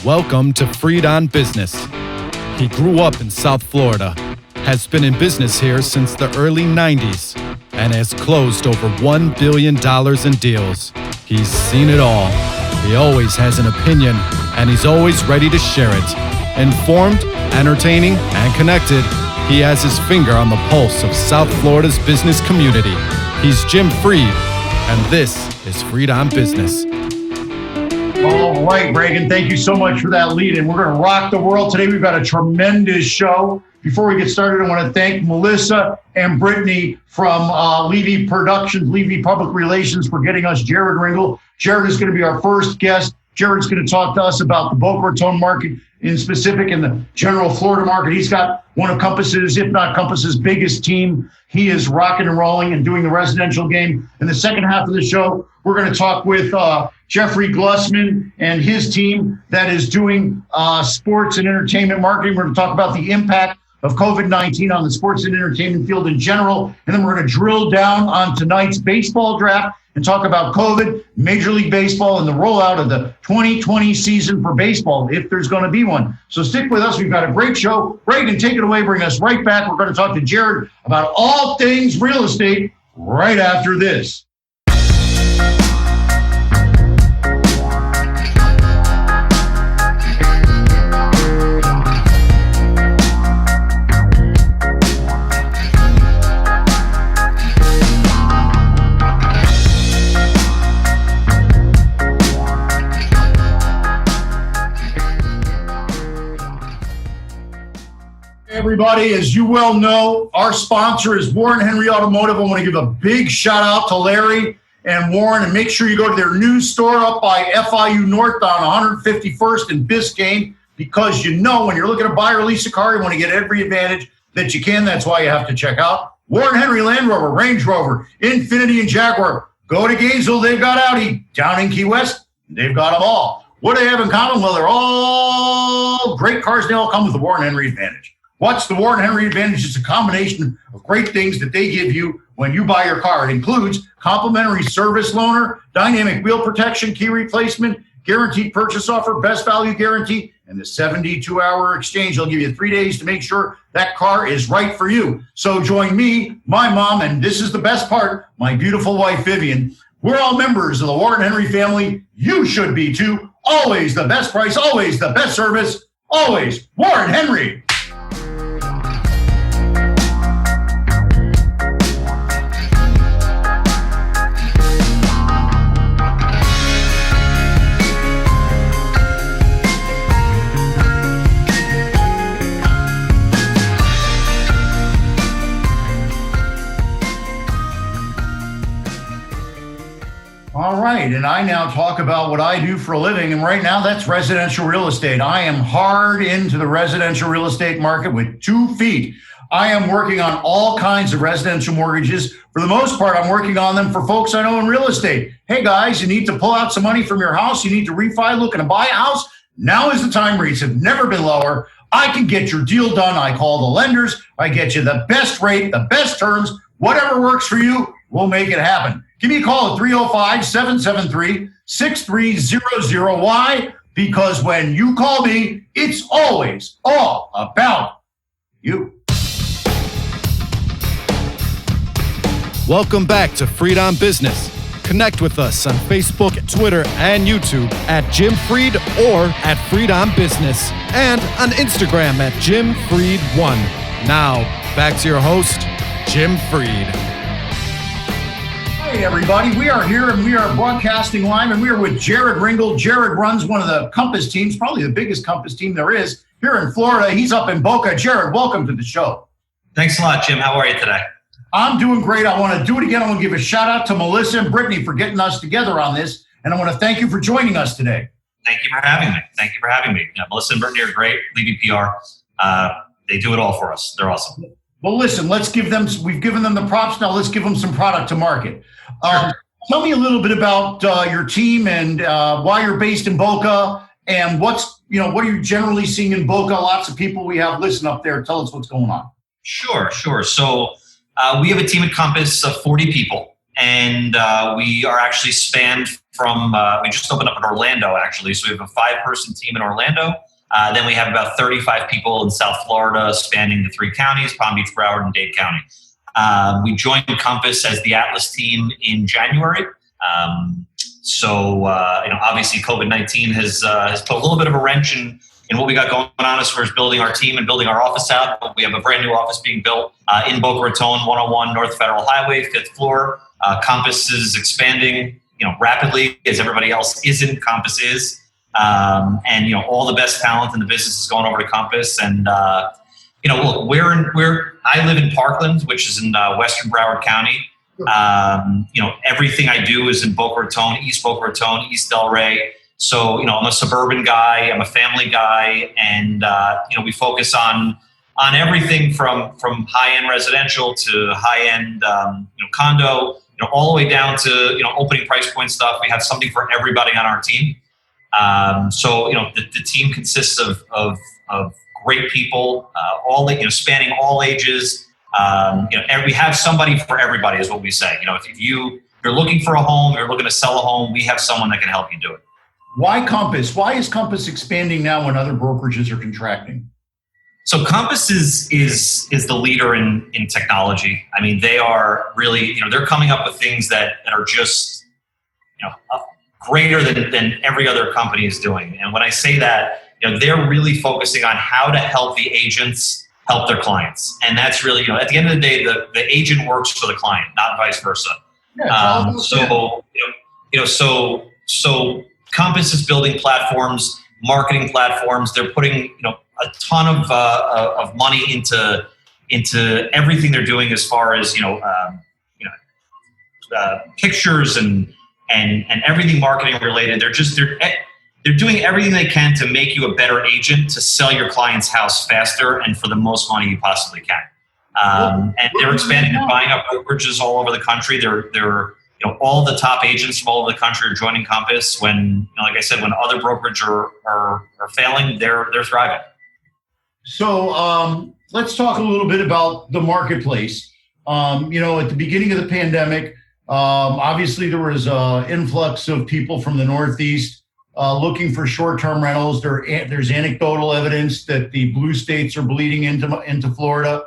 Welcome to Freed on Business. He grew up in South Florida, has been in business here since the early 90s, and has closed over $1 billion in deals. He's seen it all. He always has an opinion, and he's always ready to share it. Informed, entertaining, and connected, he has his finger on the pulse of South Florida's business community. He's Jim Freed, and this is Freed on Business. All right, Reagan, thank you so much for that lead, and we're going to rock the world today. We've got a tremendous show. Before we get started, I want to thank Melissa and Brittany from Levy Productions, Levy Public Relations, for getting us Jared Ringel. Jared is going to be our first guest. Jared's going to talk to us about the Boca Raton market in specific and the general Florida market. He's got one of Compass's, if not Compass's, biggest team. He is rocking and rolling and doing the residential game. In the second half of the show, we're going to talk with Jeffrey Glusman and his team that is doing sports and entertainment marketing. We're going to talk about the impact of COVID-19 on the sports and entertainment field in general. And then we're going to drill down on tonight's baseball draft and talk about COVID, Major League Baseball, and the rollout of the 2020 season for baseball, if there's going to be one. So stick with us. We've got a great show. Reagan, take it away. Bring us right back. We're going to talk to Jared about all things real estate right after this. Everybody, as you well know, our sponsor is Warren Henry Automotive. I want to give a big shout out to Larry and Warren, and make sure you go to their new store up by FIU North on 151st and Biscayne, because you know when you're looking to buy or lease a car, you want to get every advantage that you can. That's why you have to check out Warren Henry Land Rover, Range Rover, Infiniti, and Jaguar. Go to Gainesville, they've got Audi. Down in Key West, they've got them all. What do they have in common? Well, they're all great cars. They all come with the Warren Henry Advantage. What's the Warren Henry Advantage? It's a combination of great things that they give you when you buy your car. It includes complimentary service loaner, dynamic wheel protection, key replacement, guaranteed purchase offer, best value guarantee, and the 72-hour exchange. They'll give you 3 days to make sure that car is right for you. So join me, my mom, and this is the best part, my beautiful wife, Vivian. We're all members of the Warren Henry family. You should be too. Always the best price, always the best service, always Warren Henry. All right, and I now talk about what I do for a living, and right now that's residential real estate. I am hard into the residential real estate market with 2 feet. I am working on all kinds of residential mortgages. For the most part, I'm working on them for folks I know in real estate. Hey guys, you need to pull out some money from your house. You need to refi, looking to buy a house. Now is the time. Rates have never been lower. I can get your deal done. I call the lenders. I get you the best rate, the best terms, whatever works for you, we'll make it happen. Give me a call at 305-773-6300. Why? Because when you call me, it's always all about you. Welcome back to Freed on Business. Connect with us on Facebook, Twitter, and YouTube at Jim Freed or at Freed on Business, and on Instagram at Jim Freed1. Now, back to your host, Jim Freed. Hey everybody, we are here and we are broadcasting live, and we are with Jared Ringel. Jared runs one of the Compass teams, probably the biggest Compass team there is here in Florida. He's up in Boca. Jared, welcome to the show. Thanks a lot, Jim. How are you today? I'm doing great. I want to do it again. I want to give a shout out to Melissa and Brittany for getting us together on this, and I want to thank you for joining us today. Thank you for having me. Yeah, Melissa and Brittany are great. Levy PR. They do it all for us. They're awesome. Well, listen, we've given them the props. Now let's give them some product to market. Sure. Tell me a little bit about your team and why you're based in Boca, and what are you generally seeing in Boca? Lots of people we have listening up there. Tell us what's going on. Sure. So we have a team at Compass of 40 people, and we are actually spanned we just opened up in Orlando, actually. So we have a 5-person team in Orlando. Then we have about 35 people in South Florida, spanning the 3 counties, Palm Beach, Broward, and Dade County. We joined Compass as the Atlas team in January. Obviously COVID-19 has put a little bit of a wrench in what we got going on as far as building our team and building our office out. But we have a brand new office being built in Boca Raton, 101 North Federal Highway, 5th floor. Compass is expanding, rapidly, as everybody else isn't. Compass is, and all the best talent in the business is going over to Compass. And look, I live in Parkland, which is in Western Broward County. Everything I do is in Boca Raton, East Delray. So, I'm a suburban guy, I'm a family guy, and, we focus on everything from high-end residential to high-end, condo, all the way down to, opening price point stuff. We have something for everybody on our team. The team consists of great people, spanning all ages. We have somebody for everybody, is what we say. If you're looking for a home, you're looking to sell a home, we have someone that can help you do it. Why Compass? Why is Compass expanding now when other brokerages are contracting? So Compass is the leader in technology. I mean, they are really, they're coming up with things that are just, greater than every other company is doing. And when I say that, they're really focusing on how to help the agents help their clients. And that's really, at the end of the day, the agent works for the client, not vice versa. Yeah, So Compass is building platforms, marketing platforms. They're putting, a ton of money into everything they're doing as far as, pictures and everything marketing related. They're doing everything they can to make you a better agent, to sell your client's house faster and for the most money you possibly can. And they're expanding and buying up brokerages all over the country. They're all the top agents from all over the country are joining Compass. When, like I said, when other brokerages are failing, they're thriving. So let's talk a little bit about the marketplace. At the beginning of the pandemic, obviously there was an influx of people from the Northeast looking for short-term rentals. There's anecdotal evidence that the blue states are bleeding into Florida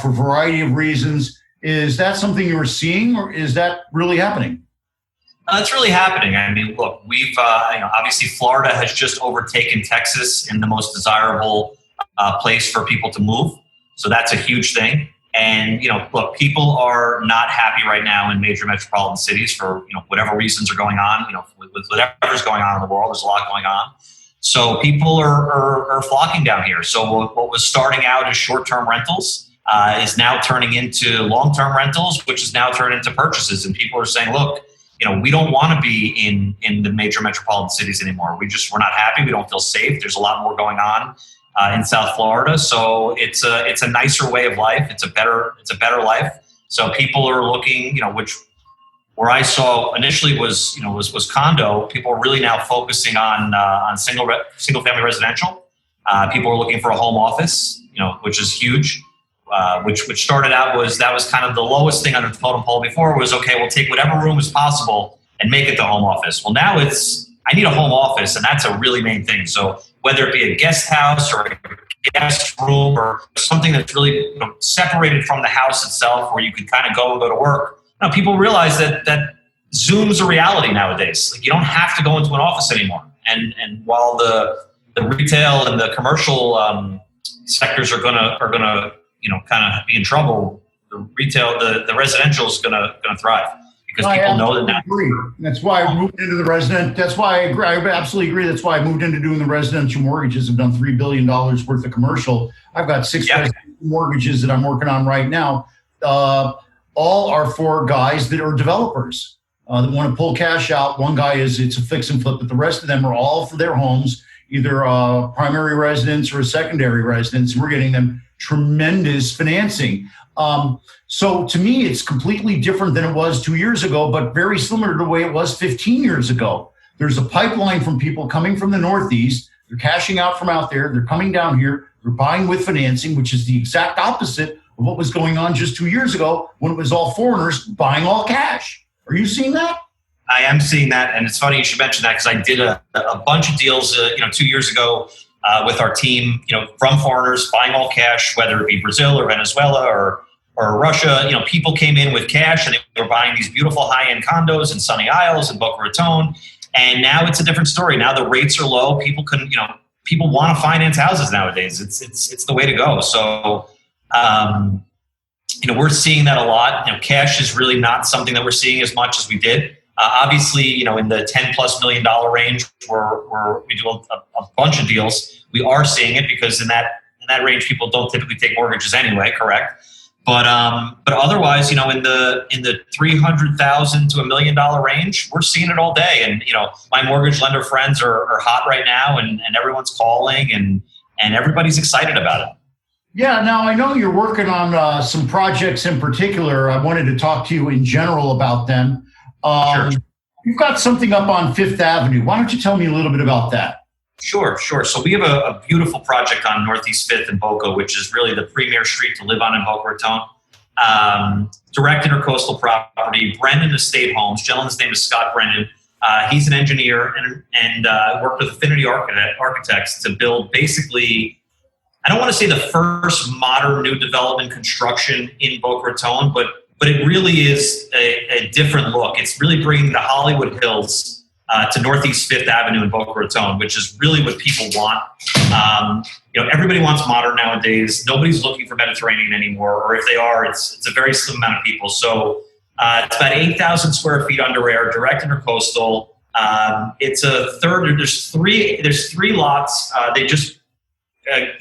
for a variety of reasons. Is that something you're seeing, or is that really happening? It's really happening. I mean, look, we've obviously Florida has just overtaken Texas in the most desirable place for people to move. So that's a huge thing. And, look, people are not happy right now in major metropolitan cities for, whatever reasons are going on, with whatever's going on in the world. There's a lot going on. So people are flocking down here. So what was starting out as short-term rentals is now turning into long-term rentals, which is now turned into purchases. And people are saying, look, we don't want to be in the major metropolitan cities anymore. We're not happy. We don't feel safe. There's a lot more going on in South Florida. So it's a nicer way of life. It's a better life. So people are looking, where I saw initially was condo. People are really now focusing on single family residential. People are looking for a home office, which is huge. Which started out was kind of the lowest thing on the totem pole before was, okay, we'll take whatever room is possible and make it the home office. Well, now I need a home office, and that's a really main thing. So whether it be a guest house or a guest room or something that's really separated from the house itself where you can kind of go to work. People realize that Zoom's a reality nowadays. Like, you don't have to go into an office anymore. And while the retail and the commercial sectors are gonna kind of be in trouble, the retail, the residential is gonna thrive because people know that now. Agree. That's why I moved into the resident. That's why I agree. I absolutely agree. That's why I moved into doing the residential mortgages. I've done $3 billion worth of commercial. I've got 6 residential mortgages that I'm working on right now. All are for guys that are developers that want to pull cash out. One guy it's a fix and flip, but the rest of them are all for their homes, either a primary residence or a secondary residence. We're getting them tremendous financing. So to me, it's completely different than it was 2 years ago, but very similar to the way it was 15 years ago. There's a pipeline from people coming from the Northeast. They're cashing out from out there. They're coming down here. They're buying with financing, which is the exact opposite of what was going on just 2 years ago when it was all foreigners buying all cash. Are you seeing that? I am seeing that, and it's funny you should mention that because I did a bunch of deals, 2 years ago with our team, from foreigners buying all cash, whether it be Brazil or Venezuela or Russia. People came in with cash and they were buying these beautiful high-end condos in Sunny Isles and Boca Raton, and now it's a different story. Now the rates are low. People people want to finance houses nowadays. It's the way to go. So. We're seeing that a lot. Cash is really not something that we're seeing as much as we did. Obviously, in the $10+ million range, where we do a bunch of deals, we are seeing it because in that range, people don't typically take mortgages anyway. Correct. But otherwise, in the $300,000 to $1 million range, we're seeing it all day. And my mortgage lender friends are hot right now, and everyone's calling, and everybody's excited about it. Yeah, now I know you're working on some projects in particular. I wanted to talk to you in general about them. Sure. You've got something up on Fifth Avenue. Why don't you tell me a little bit about that? Sure. So we have a beautiful project on Northeast 5th in Boca, which is really the premier street to live on in Boca Raton. Direct intercoastal property, Brennan Estate Homes. Gentleman's name is Scott Brennan. He's an engineer and worked with Affinity Architects to build basically, I don't want to say the first modern new development construction in Boca Raton, but it really is a different look. It's really bringing the Hollywood Hills to Northeast 5th Avenue in Boca Raton, which is really what people want. Everybody wants modern nowadays. Nobody's looking for Mediterranean anymore, or if they are, it's a very slim amount of people. So it's about 8,000 square feet under air, direct intercoastal. It's a third. There's three lots. They just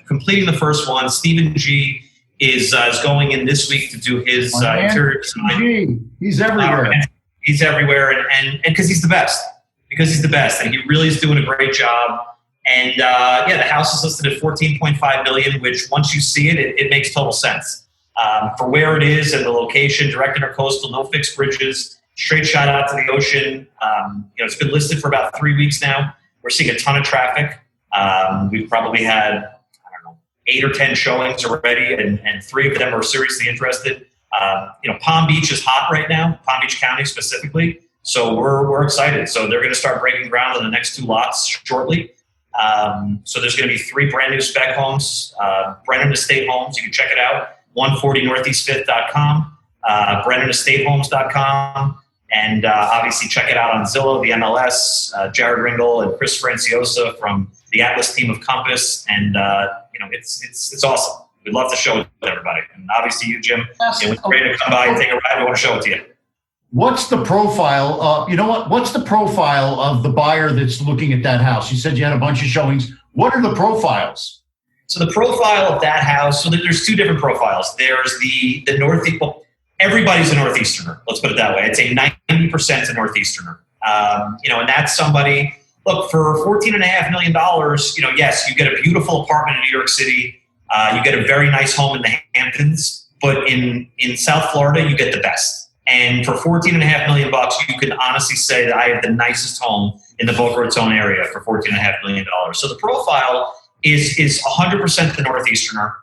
completing the first one. Stephen G is going in this week to do his interior design. He's everywhere. He's everywhere, and because he's the best. Because he's the best, and he really is doing a great job. And the house is listed at $14.5 million, which once you see it, it makes total sense for where it is and the location. Direct intercoastal, no fixed bridges, straight shot out to the ocean. It's been listed for about 3 weeks now. We're seeing a ton of traffic. We've probably had 8 or 10 showings already, and 3 of them are seriously interested. Palm Beach is hot right now, Palm Beach County specifically. So we're excited. So they're going to start breaking ground on the next 2 lots shortly. So there's going to be 3 brand new spec homes, Brennan Estate Homes. You can check it out, 140 northeast5th.com, BrennanEstateHomes.com, and obviously check it out on Zillow, the MLS, Jared Ringel and Chris Franciosa from the Atlas team of Compass, and it's awesome. We'd love to show it to everybody, and obviously you, Jim, when you're ready to come by and take a ride, we want to show it to you. What's the profile? What's the profile of the buyer that's looking at that house? You said you had a bunch of showings. What are the profiles? So the profile of that house, so there's 2 different profiles. There's the Northeast. Well, everybody's a Northeasterner. Let's put it that way. I'd say 90% a Northeasterner. And that's somebody. Look, for $14.5 million, yes, you get a beautiful apartment in New York City. You get a very nice home in the Hamptons, but in South Florida, you get the best. And for $14.5 million, you can honestly say that I have the nicest home in the Boca Raton area for $14.5 million. So the profile is 100% the Northeasterner.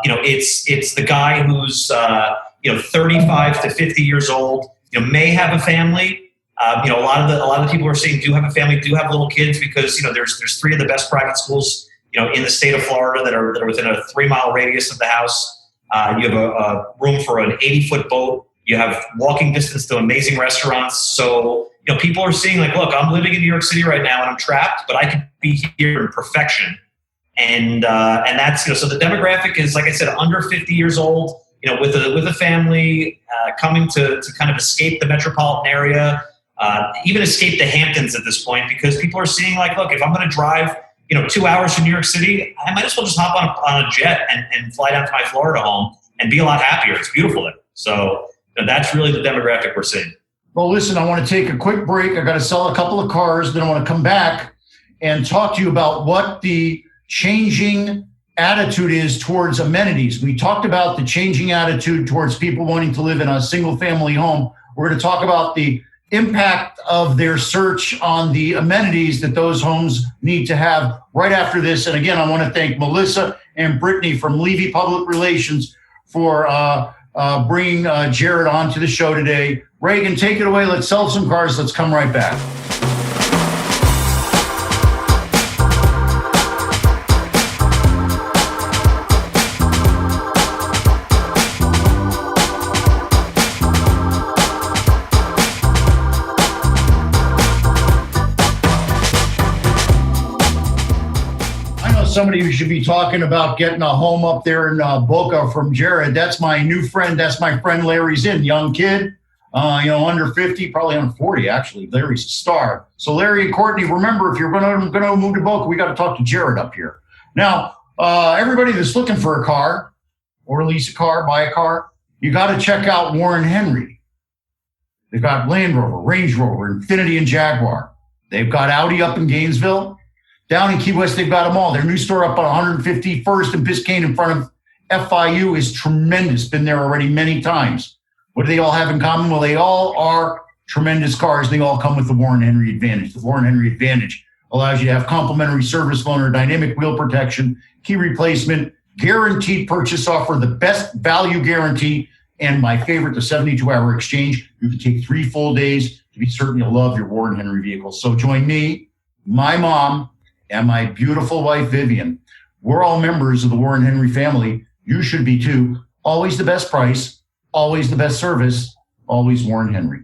It's the guy who's 35 to 50 years old. May have a family. A lot of the people we're seeing do have a family, do have little kids, because there's 3 of the best private schools in the state of Florida that are within a 3-mile radius of the house. You have a room for an 80-foot boat. You have walking distance to amazing restaurants. So, people are seeing like, look, I'm living in New York City right now and I'm trapped, but I could be here in perfection. And that's, so the demographic is, like I said, under 50 years old, with a family, coming to kind of escape the metropolitan area, even escape the Hamptons at this point, because people are seeing like, look, if I'm going to drive, 2 hours from New York City, I might as well just hop on a jet and fly down to my Florida home and be a lot happier. It's beautiful there. So that's really the demographic we're seeing. Well, listen, I want to take a quick break. I got to sell a couple of cars. Then I want to come back and talk to you about what the changing attitude is towards amenities. We talked about the changing attitude towards people wanting to live in a single family home. We're going to talk about the impact of their search on the amenities that those homes need to have right after this. And again, I want to thank Melissa and Brittany from Levy Public Relations for bringing Jared onto the show today. Reagan, take it away. Let's sell some cars. Let's come right back. Somebody who should be talking about getting a home up there in Boca from Jared. That's my new friend. That's my friend Larry Zinn, young kid, under 50, probably under 40, actually. Larry's a star. So Larry and Courtney, remember, if you're going to move to Boca, we got to talk to Jared up here. Now, everybody that's looking for a car or lease a car, buy a car, you got to check out Warren Henry. They've got Land Rover, Range Rover, Infiniti, and Jaguar. They've got Audi up in Gainesville. Down in Key West, they've got them all. Their new store up on 151st and Biscayne in front of FIU is tremendous. Been there already many times. What do they all have in common? Well, they all are tremendous cars. They all come with the Warren Henry Advantage. The Warren Henry Advantage allows you to have complimentary service loaner, dynamic wheel protection, key replacement, guaranteed purchase offer, the best value guarantee, and my favorite, the 72-hour exchange. You can take 3 full days to be certain you'll love your Warren Henry vehicle. So join me, my mom, and my beautiful wife, Vivian. We're all members of the Warren Henry family. You should be too. Always the best price, always the best service, always Warren Henry.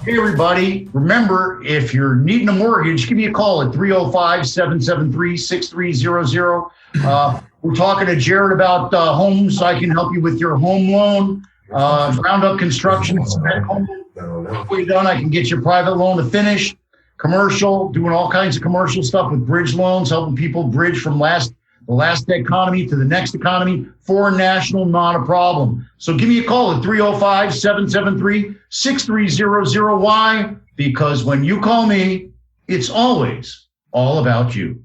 Hey, everybody. Remember, if you're needing a mortgage, give me a call at 305-773-6300. We're talking to Jared about homes. I can help you with your home loan, ground up construction. Halfway done, I can get you a private loan to finish. Commercial, doing all kinds of commercial stuff with bridge loans, helping people bridge from the last economy to the next economy. Foreign national, not a problem. So give me a call at 305-773-6300. Why? Because when you call me, it's always all about you.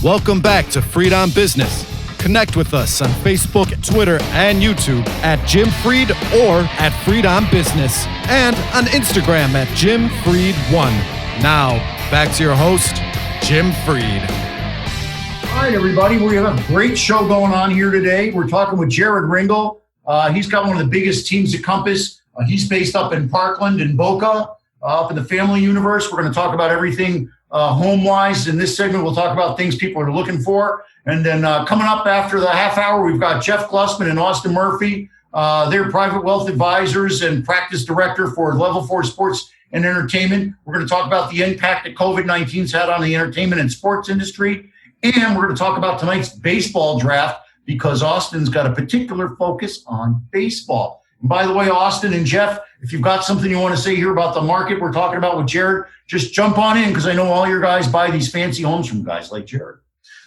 Welcome back to Freed on Business. Connect with us on Facebook, Twitter, and YouTube at Jim Freed or at Freed on Business, and on Instagram at Jim Freed1. Now, back to your host, Jim Freed. All right, everybody. We have a great show going on here today. We're talking with Jared Ringel. He's got one of the biggest teams at Compass. He's based up in Parkland and Boca, up in the family universe. We're going to talk about everything home-wise. In this segment, we'll talk about things people are looking for. And then coming up after the half hour, we've got Jeff Glusman and Austin Murphy. They're private wealth advisors and practice director for Level 4 Sports and Entertainment. We're going to talk about the impact that COVID-19's had on the entertainment and sports industry. And we're going to talk about tonight's baseball draft because Austin's got a particular focus on baseball. And by the way, Austin and Jeff, if you've got something you want to say here about the market we're talking about with Jared, just jump on in because I know all your guys buy these fancy homes from guys like Jared.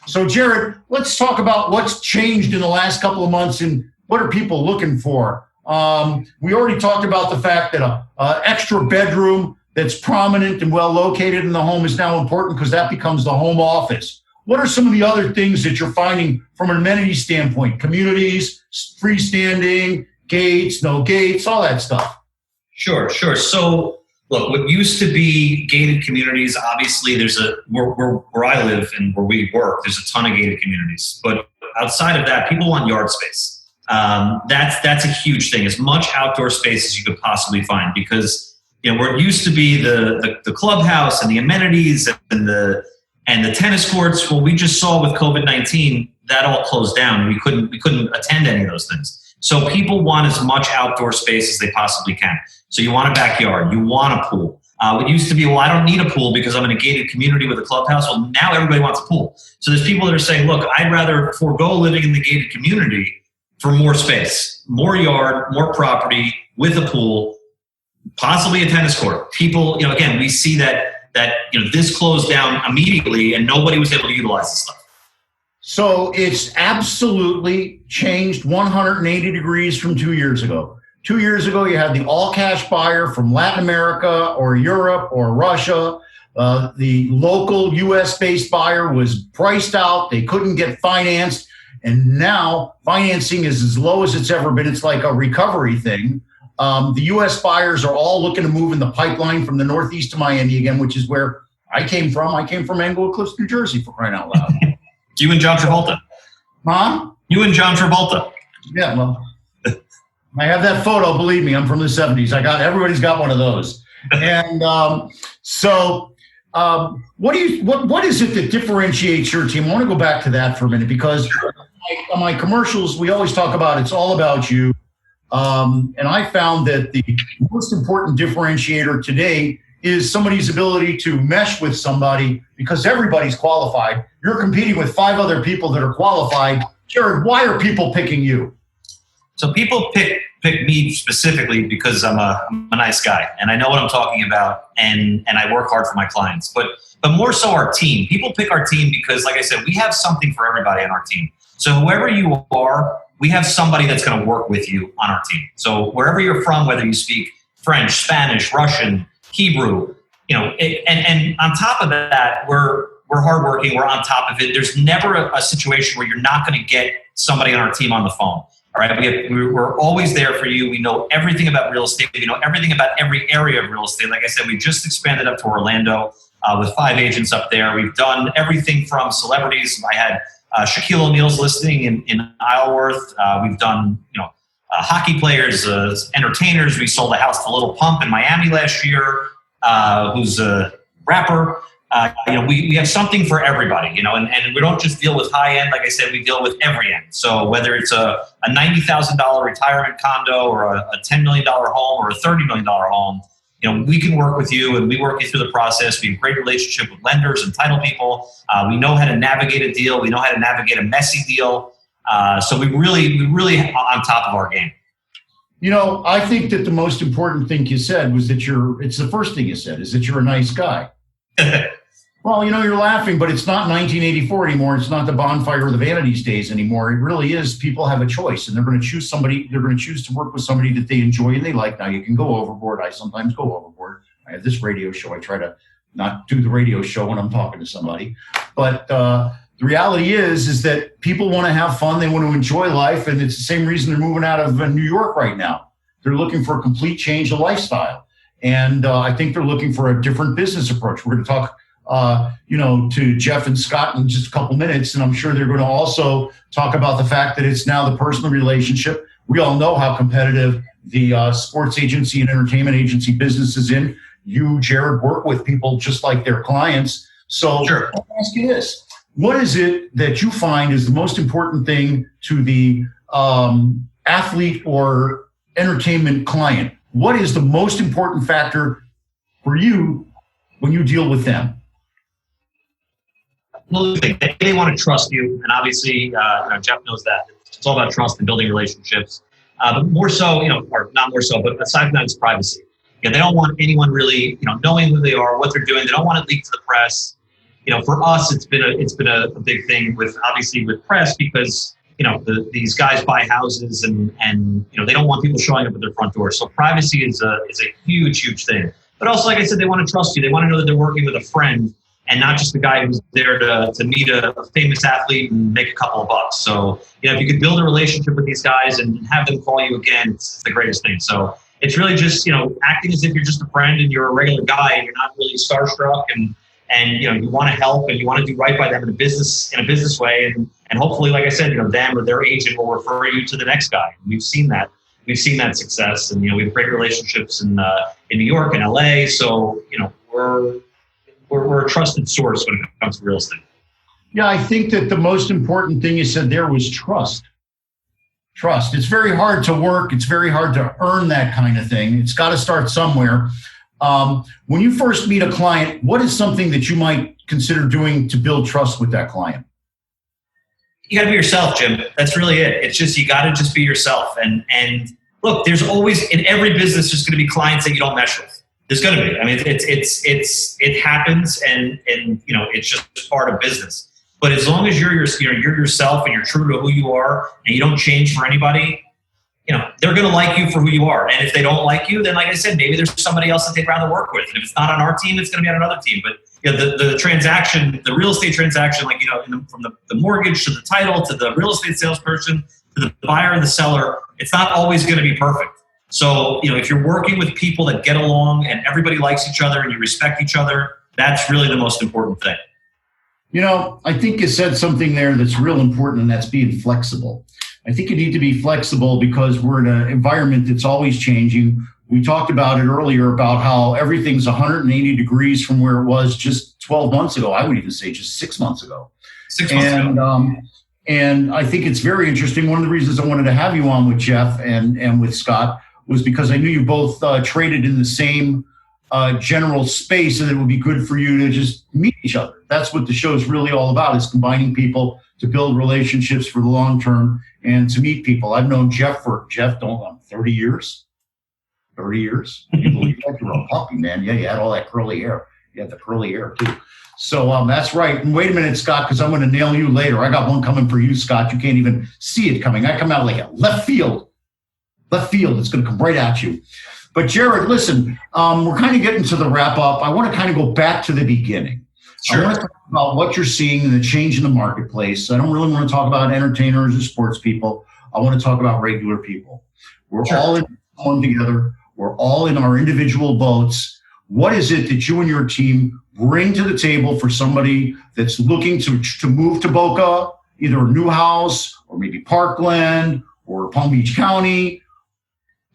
So Jared, let's talk about what's changed in the last couple of months and what are people looking for. We already talked about the fact that a extra bedroom that's prominent and well located in the home is now important because that becomes the home office. What are some of the other things that you're finding from an amenity standpoint? Communities, freestanding, gates, no gates, all that stuff. Sure. So, look, what used to be gated communities, obviously where I live and where we work, there's a ton of gated communities. But outside of that, people want yard space. That's a huge thing, as much outdoor space as you could possibly find, because where it used to be the clubhouse and the amenities and the tennis courts, well, we just saw with COVID-19 that all closed down. We couldn't attend any of those things. So people want as much outdoor space as they possibly can. So you want a backyard, you want a pool. It used to be, well, I don't need a pool because I'm in a gated community with a clubhouse. Well, now everybody wants a pool. So there's people that are saying, look, I'd rather forego living in the gated community for more space, more yard, more property with a pool, possibly a tennis court. People, again, we see that that this closed down immediately and nobody was able to utilize this stuff? So it's absolutely changed 180 degrees from 2 years ago. 2 years ago, you had the all-cash buyer from Latin America or Europe or Russia. The local U.S.-based buyer was priced out. They couldn't get financed. And now financing is as low as it's ever been. It's like a recovery thing. The U.S. buyers are all looking to move in the pipeline from the Northeast to Miami again, which is where I came from. I came from Englewood Cliffs, New Jersey, for crying out loud. You and John Travolta. Huh? You and John Travolta. Yeah, well, I have that photo. Believe me, I'm from the 70s. Everybody's got one of those. And what is it that differentiates your team? I want to go back to that for a minute because on my commercials, we always talk about it's all about you. And I found that the most important differentiator today is somebody's ability to mesh with somebody because everybody's qualified. You're competing with 5 other people that are qualified. Jared, why are people picking you? So people pick me specifically because I'm a nice guy and I know what I'm talking about and I work hard for my clients. But more so our team. People pick our team because, like I said, we have something for everybody on our team. So whoever you are, we have somebody that's going to work with you on our team. So wherever you're from, whether you speak French, Spanish, Russian, Hebrew, and on top of that, we're hardworking. We're on top of it. There's never a situation where you're not going to get somebody on our team on the phone. All right, we're always there for you. We know everything about real estate. We know everything about every area of real estate. Like I said, we just expanded up to Orlando with 5 agents up there. We've done everything from celebrities. I had Shaquille O'Neal's listing in Isleworth. We've done hockey players, entertainers. We sold a house to Little Pump in Miami last year, who's a rapper. We have something for everybody, and we don't just deal with high end. Like I said, we deal with every end. So whether it's a $90,000 retirement condo or a $10 million home or a $30 million home, we can work with you and we work you through the process. We have a great relationship with lenders and title people. We know how to navigate a deal. We know how to navigate a messy deal. So we really on top of our game. I think that the most important thing you said was that it's the first thing you said is that you're a nice guy. Well, you're laughing, but it's not 1984 anymore. It's not the bonfire of the vanities days anymore. It really is. People have a choice, and they're going to choose somebody. They're going to choose to work with somebody that they enjoy and they like. Now, you can go overboard. I sometimes go overboard. I have this radio show. I try to not do the radio show when I'm talking to somebody. But the reality is that people want to have fun. They want to enjoy life, and it's the same reason they're moving out of New York right now. They're looking for a complete change of lifestyle, and I think they're looking for a different business approach. We're going to talk to Jeff and Scott in just a couple minutes. And I'm sure they're going to also talk about the fact that it's now the personal relationship. We all know how competitive the sports agency and entertainment agency business is in. You, Jared, work with people just like their clients. So sure. I'll ask you this. What is it that you find is the most important thing to the athlete or entertainment client? What is the most important factor for you when you deal with them? Well, they want to trust you, and obviously, Jeff knows that. It's all about trust and building relationships. But more so, or not more so, but aside from that, it's privacy. They don't want anyone really, knowing who they are, what they're doing. They don't want it leaked to the press. For us, it's been a big thing with press because these guys buy houses and they don't want people showing up at their front door. So privacy is a huge thing. But also, like I said, they want to trust you. They want to know that they're working with a friend and not just the guy who's there to meet a famous athlete and make a couple of bucks. So, if you could build a relationship with these guys and have them call you again, it's the greatest thing. So it's really just, acting as if you're just a friend and you're a regular guy and you're not really starstruck and you want to help and you want to do right by them in a business way. And hopefully, like I said, them or their agent will refer you to the next guy. We've seen that. We've seen that success, and we have great relationships in New York and LA. So we're a trusted source when it comes to real estate. Yeah, I think that the most important thing you said there was trust. Trust. It's very hard to work. It's very hard to earn that kind of thing. It's got to start somewhere. When you first meet a client, what is something that you might consider doing to build trust with that client? You got to be yourself, Jim. That's really it. It's just, you got to just be yourself. And look, there's always in every business, there's going to be clients that you don't mesh with. There's going to be. I mean, it happens, and it's just part of business. But as long as you're yourself and you're true to who you are, and you don't change for anybody, they're going to like you for who you are. And if they don't like you, then like I said, maybe there's somebody else that they'd rather work with. And if it's not on our team, it's going to be on another team. But the transaction, the real estate transaction, from the mortgage to the title to the real estate salesperson to the buyer and the seller, it's not always going to be perfect. So, if you're working with people that get along and everybody likes each other and you respect each other, that's really the most important thing. I think you said something there that's real important, and that's being flexible. I think you need to be flexible because we're in an environment that's always changing. We talked about it earlier about how everything's 180 degrees from where it was just 12 months ago. I would even say just 6 months ago. 6 months ago. And I think it's very interesting. One of the reasons I wanted to have you on with Jeff and with Scott was because I knew you both traded in the same general space, and it would be good for you to just meet each other. That's what the show is really all about, is combining people to build relationships for the long term and to meet people. I've known Jeff for 30 years. 30 years. Can you believe that? You're a puppy, man. Yeah, you had all that curly hair. You had the curly hair too. So that's right. And wait a minute, Scott, because I'm going to nail you later. I got one coming for you, Scott. You can't even see it coming. I come out like a left field. Left field. It's going to come right at you. But Jared, listen, we're kind of getting to the wrap up. I want to kind of go back to the beginning. Sure. I want to talk about what you're seeing in the change in the marketplace. I don't really want to talk about entertainers or sports people. I want to talk about regular people. We're all in one together. We're all in our individual boats. What is it that you and your team bring to the table for somebody that's looking to move to Boca, either a new house or maybe Parkland or Palm Beach County?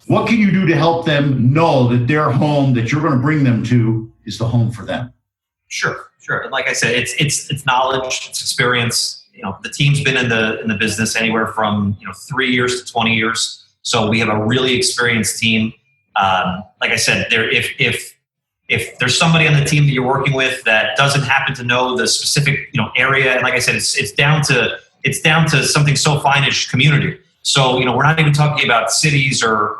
What can you do to help them know that their home that you're going to bring them to is the home for them? Sure. And like I said, it's knowledge, it's experience. The team's been in the business anywhere from 3 years to 20 years. So we have a really experienced team. Like I said, if there's somebody on the team that you're working with that doesn't happen to know the specific area, and like I said, it's down to something so fine as community. So we're not even talking about cities or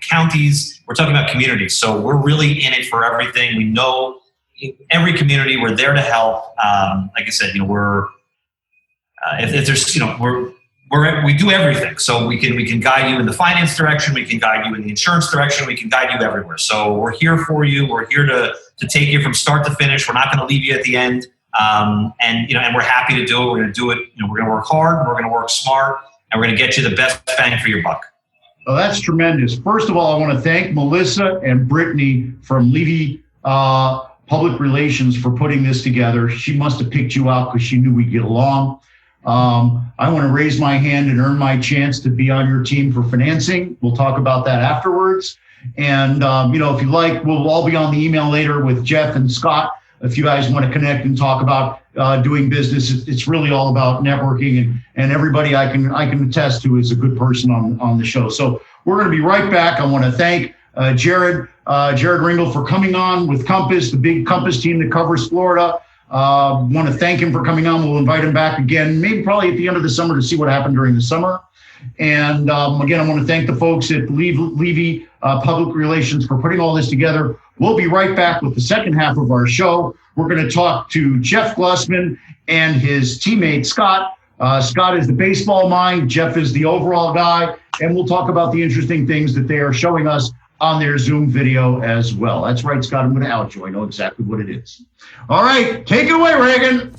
counties. We're talking about communities. So we're really in it for everything. We know every community. We're there to help. Like I said, if there's we do everything. So we can guide you in the finance direction. We can guide you in the insurance direction. We can guide you everywhere. So we're here for you. We're here to take you from start to finish. We're not going to leave you at the end. And we're happy to do it. We're going to do it. We're going to work hard. We're going to work smart, and we're going to get you the best bang for your buck. Well, that's tremendous. First of all, I want to thank Melissa and Brittany from Levy Public Relations for putting this together. She must have picked you out because she knew we'd get along. I want to raise my hand and earn my chance to be on your team for financing. We'll talk about that afterwards. And, if you like, we'll all be on the email later with Jeff and Scott. If you guys want to connect and talk about doing business, it's really all about networking, and everybody I can attest to is a good person on the show. So we're going to be right back. I want to thank Jared Ringel for coming on with Compass, the big Compass team that covers Florida. Want to thank him for coming on. We'll invite him back again, maybe probably at the end of the summer to see what happened during the summer. And again, I want to thank the folks at Levy Public Relations for putting all this together. We'll be right back with the second half of our show. We're going to talk to Jeff Glusman and his teammate, Scott. Scott is the baseball mind. Jeff is the overall guy. And we'll talk about the interesting things that they are showing us on their Zoom video as well. That's right, Scott. I'm going to out you. I know exactly what it is. All right. Take it away, Reagan.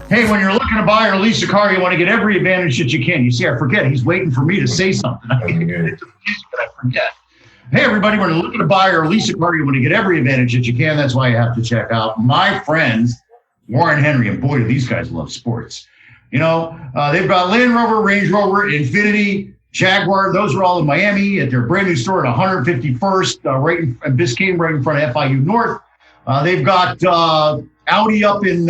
Hey, when you're looking to buy or lease a car, you want to get every advantage that you can. You see, I forget. He's waiting for me to say something. I forget. Hey, everybody, when you're looking to buy or lease a car, you want to get every advantage that you can. That's why you have to check out my friends, Warren Henry. And boy, do these guys love sports. They've got Land Rover, Range Rover, Infiniti, Jaguar. Those are all in Miami at their brand new store at 151st, right in Biscayne, right in front of FIU North. They've got Audi up in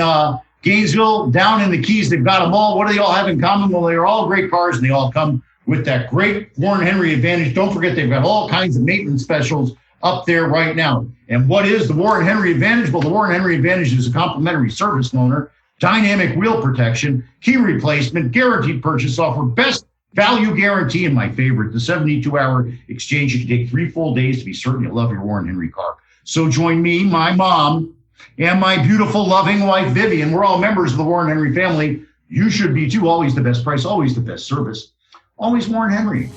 Gainesville, down in the Keys. They've got them all. What do they all have in common? Well, they're all great cars, and they all come with that great Warren Henry advantage. Don't forget, they've got all kinds of maintenance specials up there right now. And what is the Warren Henry advantage? Well, the Warren Henry advantage is a complimentary service loaner, dynamic wheel protection, key replacement, guaranteed purchase offer, best value guarantee, and my favorite, the 72-hour exchange. You can take 3 full days to be certain you love your Warren Henry car. So join me, my mom, and my beautiful, loving wife, Vivian. We're all members of the Warren Henry family. You should be too. Always the best price, always the best service. Always Warren Henry.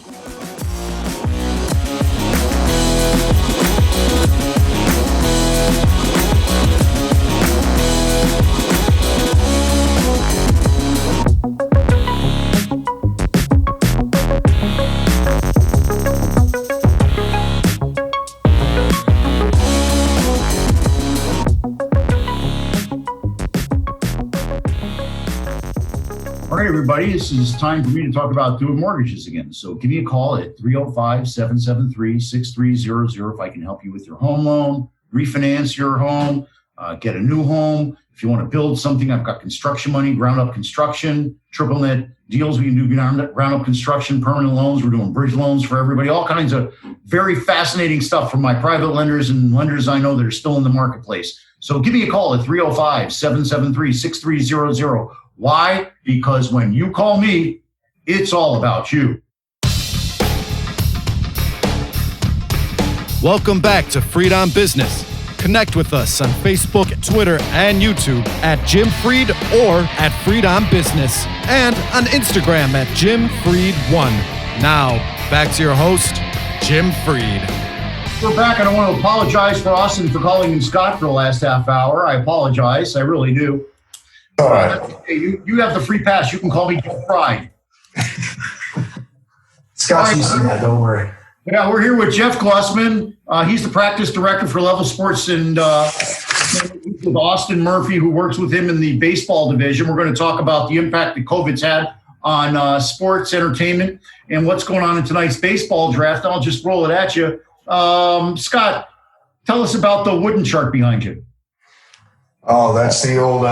All right, everybody, this is time for me to talk about doing mortgages again. So give me a call at 305-773-6300 if I can help you with your home loan, refinance your home, get a new home. If you want to build something, I've got construction money, ground up construction, triple net deals. We can do ground up construction, permanent loans. We're doing bridge loans for everybody, all kinds of very fascinating stuff from my private lenders and lenders I know that are still in the marketplace. So give me a call at 305-773-6300. Why? Because when you call me, it's all about you. Welcome back to Freed on Business. Connect with us on Facebook, Twitter, and YouTube at Jim Freed or at Freed on Business, and on Instagram at Jim Freed1. Now, back to your host, Jim Freed. We're back. I don't want to apologize for Austin for calling him Scott for the last half hour. I apologize. I really do. All right. Hey, you have the free pass. You can call me Jeff Fried. Scott's used to that, don't worry. Yeah, we're here with Jeff Glusman. He's the practice director for Level Sports, and with Austin Murphy, who works with him in the baseball division. We're going to talk about the impact that COVID's had on sports, entertainment, and what's going on in tonight's baseball draft. I'll just roll it at you. Scott, tell us about the wooden chart behind you. Oh, that's the old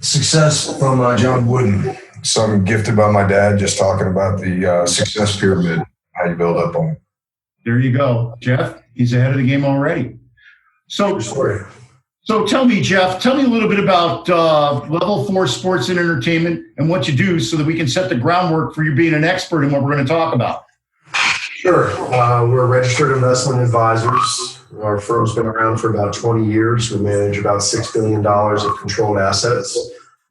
success from John Wooden. Something gifted by my dad, just talking about the success pyramid, how you build up on it. There you go, Jeff. He's ahead of the game already. So tell me, Jeff, a little bit about Level 4 Sports and Entertainment and what you do so that we can set the groundwork for you being an expert in what we're going to talk about. Sure. We're registered investment advisors. Our firm's been around for about 20 years. We manage about $6 billion of controlled assets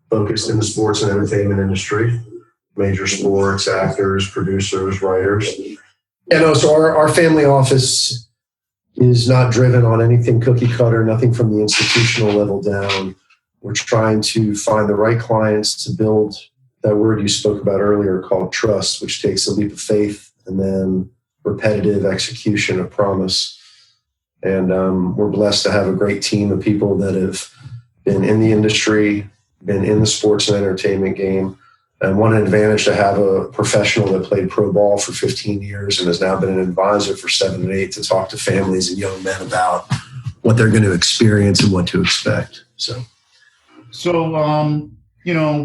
focused in the sports and entertainment industry, major sports, actors, producers, writers. So our family office is not driven on anything cookie cutter, nothing from the institutional level down. We're trying to find the right clients to build that word you spoke about earlier called trust, which takes a leap of faith and then repetitive execution of promise. And we're blessed to have a great team of people that have been in the industry, been in the sports and entertainment game, and one advantage to have a professional that played pro ball for 15 years and has now been an advisor for 7 and 8 to talk to families and young men about what they're going to experience and what to expect. So,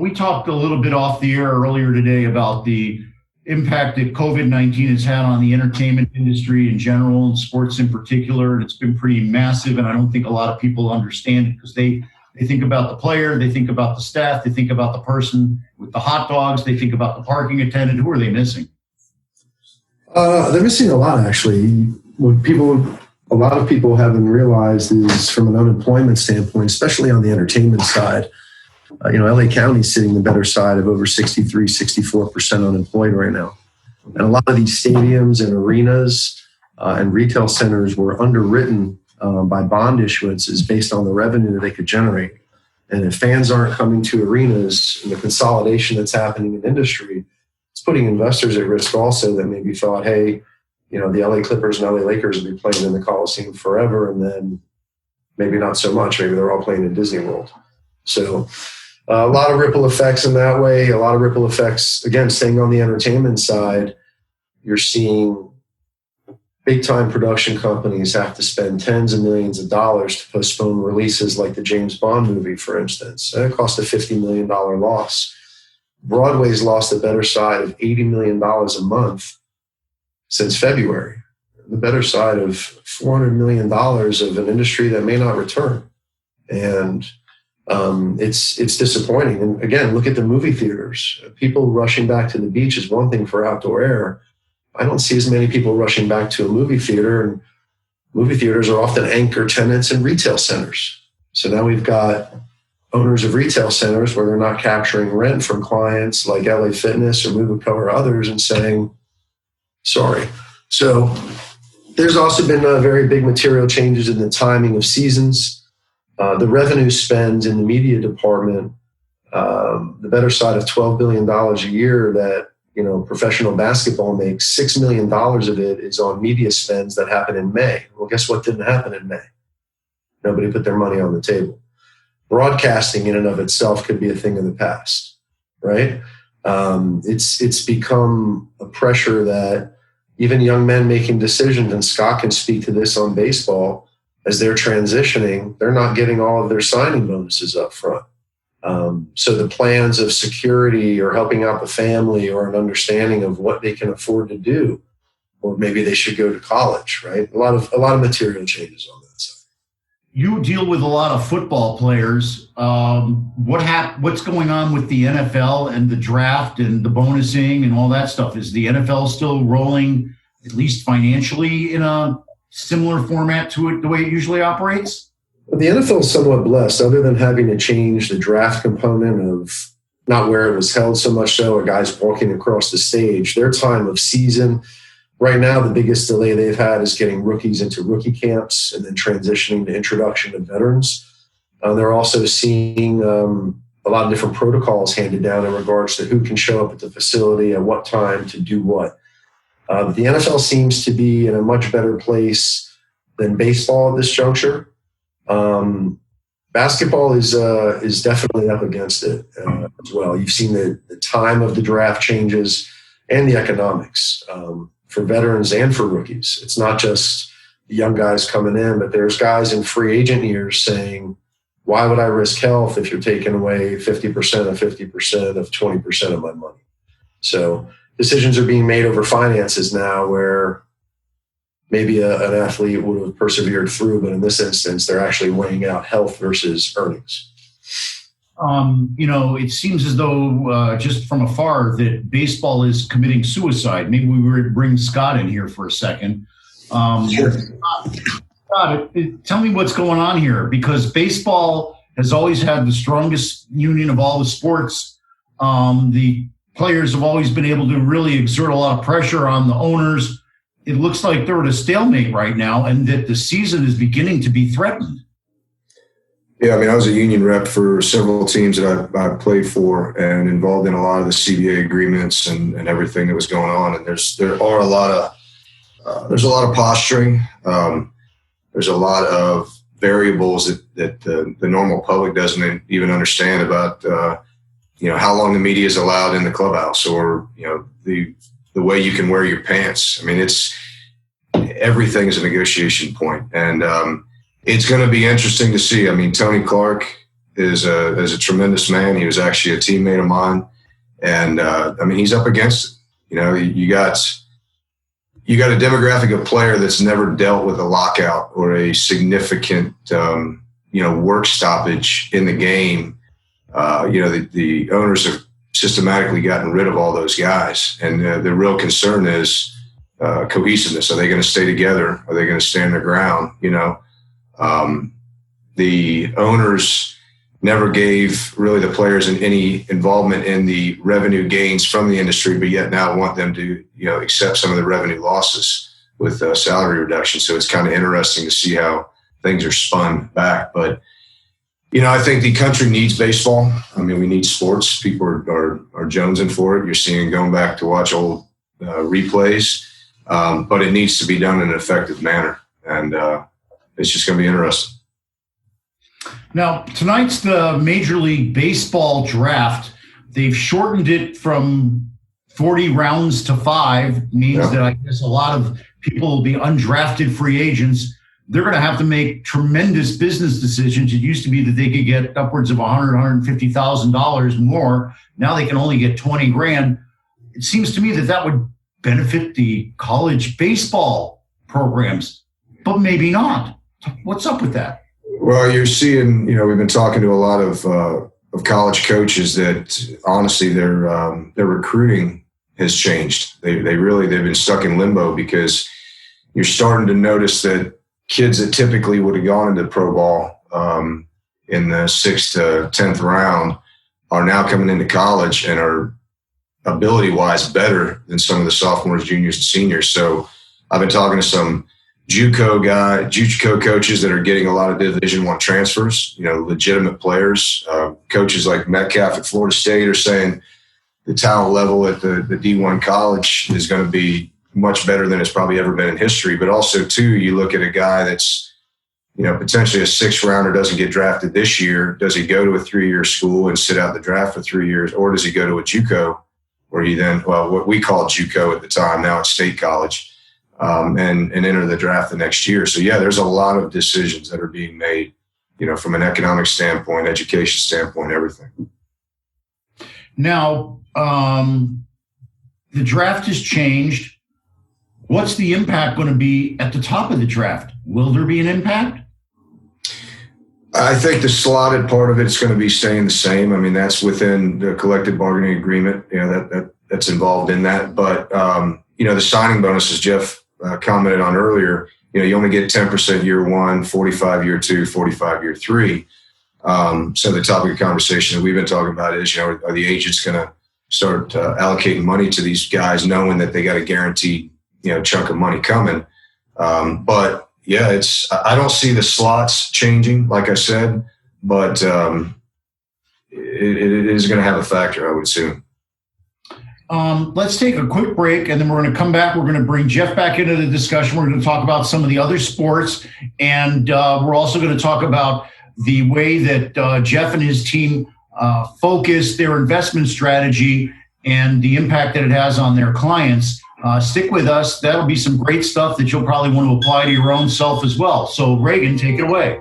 we talked a little bit off the air earlier today about the impact that COVID-19 has had on the entertainment industry in general and sports in particular. And it's been pretty massive. And I don't think a lot of people understand it because they think about the player, they think about the staff, they think about the person with the hot dogs, they think about the parking attendant. Who are they missing? They're missing a lot, actually. What a lot of people haven't realized is from an unemployment standpoint, especially on the entertainment side, LA County is sitting the better side of over 63, 64% unemployed right now. And a lot of these stadiums and arenas and retail centers were underwritten by bond issuances based on the revenue that they could generate. And if fans aren't coming to arenas and the consolidation that's happening in industry, it's putting investors at risk also that maybe thought, hey, the LA Clippers and LA Lakers will be playing in the Coliseum forever, and then maybe not so much. Maybe they're all playing in Disney World. So a lot of ripple effects in that way. A lot of ripple effects, again, staying on the entertainment side. You're seeing big-time production companies have to spend tens of millions of dollars to postpone releases like the James Bond movie, for instance. It cost a $50 million loss. Broadway's lost the better side of $80 million a month since February. The better side of $400 million of an industry that may not return. And it's disappointing. And again, look at the movie theaters. People rushing back to the beach is one thing for outdoor air. I don't see as many people rushing back to a movie theater, and movie theaters are often anchor tenants in retail centers. So now we've got owners of retail centers where they're not capturing rent from clients like LA Fitness or Movico or others and saying, sorry. So there's also been very big material changes in the timing of seasons. The revenue spend in the media department, the better side of $12 billion a year that professional basketball makes, $6 million of it is on media spends that happen in May. Well, guess what didn't happen in May? Nobody put their money on the table. Broadcasting in and of itself could be a thing of the past, right? It's become a pressure that even young men making decisions, and Scott can speak to this on baseball, as they're transitioning, they're not getting all of their signing bonuses up front. So the plans of security or helping out the family or an understanding of what they can afford to do, or maybe they should go to college, right? A lot of material changes on that side. You deal with a lot of football players. What's going on with the NFL and the draft and the bonusing and all that stuff? Is the NFL still rolling, at least financially, in a similar format to it, the way it usually operates? Well, the NFL is somewhat blessed, other than having to change the draft component of not where it was held so much so, or guys walking across the stage. Their time of season, right now, the biggest delay they've had is getting rookies into rookie camps and then transitioning to introduction of veterans. They're also seeing a lot of different protocols handed down in regards to who can show up at the facility at what time to do what. But the NFL seems to be in a much better place than baseball at this juncture. Basketball is definitely up against it as well. You've seen the time of the draft changes and the economics for veterans and for rookies. It's not just the young guys coming in, but there's guys in free agent years saying, why would I risk health if you're taking away 50% of 50% of 20% of my money? So decisions are being made over finances now where maybe an athlete would have persevered through, but in this instance, they're actually weighing out health versus earnings. It seems as though just from afar that baseball is committing suicide. Maybe we would bring Scott in here for a second. Sure. Scott, tell me what's going on here, because baseball has always had the strongest union of all the sports. The players have always been able to really exert a lot of pressure on the owners. It looks like they're at a stalemate right now, and that the season is beginning to be threatened. Yeah, I was a union rep for several teams that I played for and involved in a lot of the CBA agreements and everything that was going on. And there's a lot of posturing. There's a lot of variables that the normal public doesn't even understand about, how long the media is allowed in the clubhouse, or, the way you can wear your pants. Everything is a negotiation point. And it's going to be interesting to see. Tony Clark is a tremendous man. He was actually a teammate of mine. And, he's up against it. You got a demographic of player that's never dealt with a lockout or a significant, work stoppage in the game. The owners have systematically gotten rid of all those guys. And the real concern is cohesiveness. Are they going to stay together? Are they going to stand their ground? The owners never gave really the players any involvement in the revenue gains from the industry, but yet now want them to, accept some of the revenue losses with salary reduction. So it's kind of interesting to see how things are spun back. But, I think the country needs baseball. We need sports. People are jonesing for it. You're seeing going back to watch old replays. but it needs to be done in an effective manner. And it's just going to be interesting. Now, tonight's the Major League Baseball draft. They've shortened it from 40 rounds to 5, means that I guess a lot of people will be undrafted free agents. They're going to have to make tremendous business decisions. It used to be that they could get upwards of $150,000 more. Now they can only get 20 grand. It seems to me that that would benefit the college baseball programs, but maybe not. What's up with that? Well, you're seeing, we've been talking to a lot of college coaches that honestly their recruiting has changed. They've been stuck in limbo because you're starting to notice that kids that typically would have gone into pro ball in the 6th to 10th round are now coming into college and are ability-wise better than some of the sophomores, juniors, and seniors. So I've been talking to some JUCO coaches that are getting a lot of Division I transfers, legitimate players. Coaches like Metcalf at Florida State are saying the talent level at the D1 college is going to be much better than it's probably ever been in history. But also, too, you look at a guy that's, potentially a 6th rounder, doesn't get drafted this year. Does he go to a 3-year school and sit out the draft for 3 years? Or does he go to a JUCO where he then, what we called JUCO at the time, now it's State College, and enter the draft the next year? So, yeah, there's a lot of decisions that are being made, from an economic standpoint, education standpoint, everything. Now, the draft has changed. What's the impact going to be at the top of the draft? Will there be an impact? I think the slotted part of it's going to be staying the same. I mean, that's within the collective bargaining agreement, that's involved in that. But, the signing bonuses Jeff commented on earlier, you only get 10% year 1, 45 year 2, 45 year 3. So the topic of conversation that we've been talking about is, are the agents going to start allocating money to these guys knowing that they got a guaranteed, chunk of money coming? But yeah, I don't see the slots changing, like I said, but it is going to have a factor, I would assume. Let's take a quick break, and then we're going to come back. We're going to bring Jeff back into the discussion. We're going to talk about some of the other sports, and we're also going to talk about the way that Jeff and his team focus their investment strategy and the impact that it has on their clients. Stick with us. That'll be some great stuff that you'll probably want to apply to your own self as well. So, Reagan, take it away.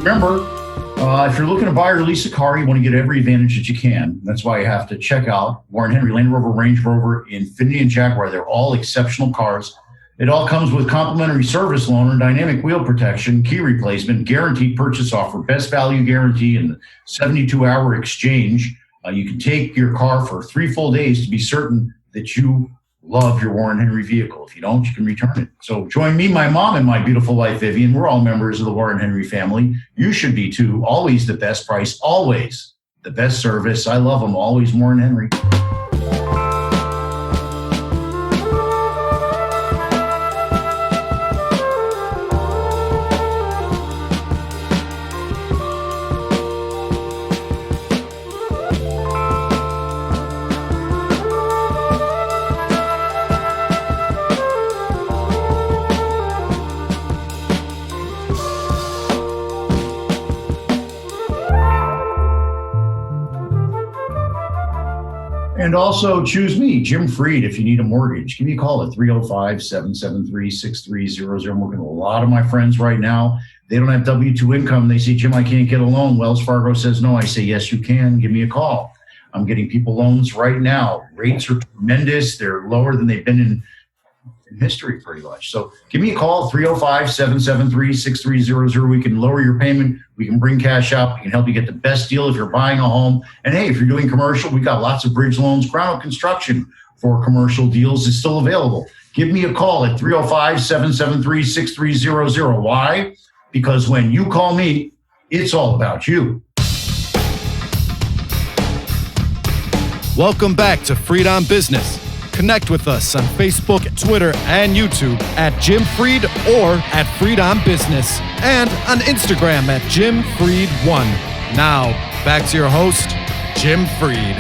Remember, if you're looking to buy or lease a car, you want to get every advantage that you can. That's why you have to check out Warren Henry, Land Rover, Range Rover, Infiniti, and Jaguar. They're all exceptional cars. It all comes with complimentary service loaner, dynamic wheel protection, key replacement, guaranteed purchase offer, best value guarantee, and 72-hour exchange. You can take your car for 3 full days to be certain that you love your Warren Henry vehicle. If you don't, you can return it. So join me, my mom, and my beautiful wife, Vivian. We're all members of the Warren Henry family. You should be too. Always the best price. Always the best service. I love them. Always Warren Henry. And also choose me, Jim Freed, if you need a mortgage. Give me a call at 305-773-6300. I'm working with a lot of my friends right now. They don't have W-2 income. They say, Jim, I can't get a loan. Wells Fargo says no. I say, yes, you can. Give me a call. I'm getting people loans right now. Rates are tremendous. They're lower than they've been in history pretty much. So give me a call, 305-773-6300. We can lower your payment. We can bring cash out. We can help you get the best deal if you're buying a home. And hey, if you're doing commercial, we got lots of bridge loans. Crown Oak Construction for commercial deals is still available. Give me a call at 305-773-6300. Why? Because when you call me, it's all about you. Welcome back to Freed on Business. Connect with us on Facebook, Twitter, and YouTube at Jim Freed or at Freed on Business, and on Instagram at Jim Freed1. Now, back to your host, Jim Freed.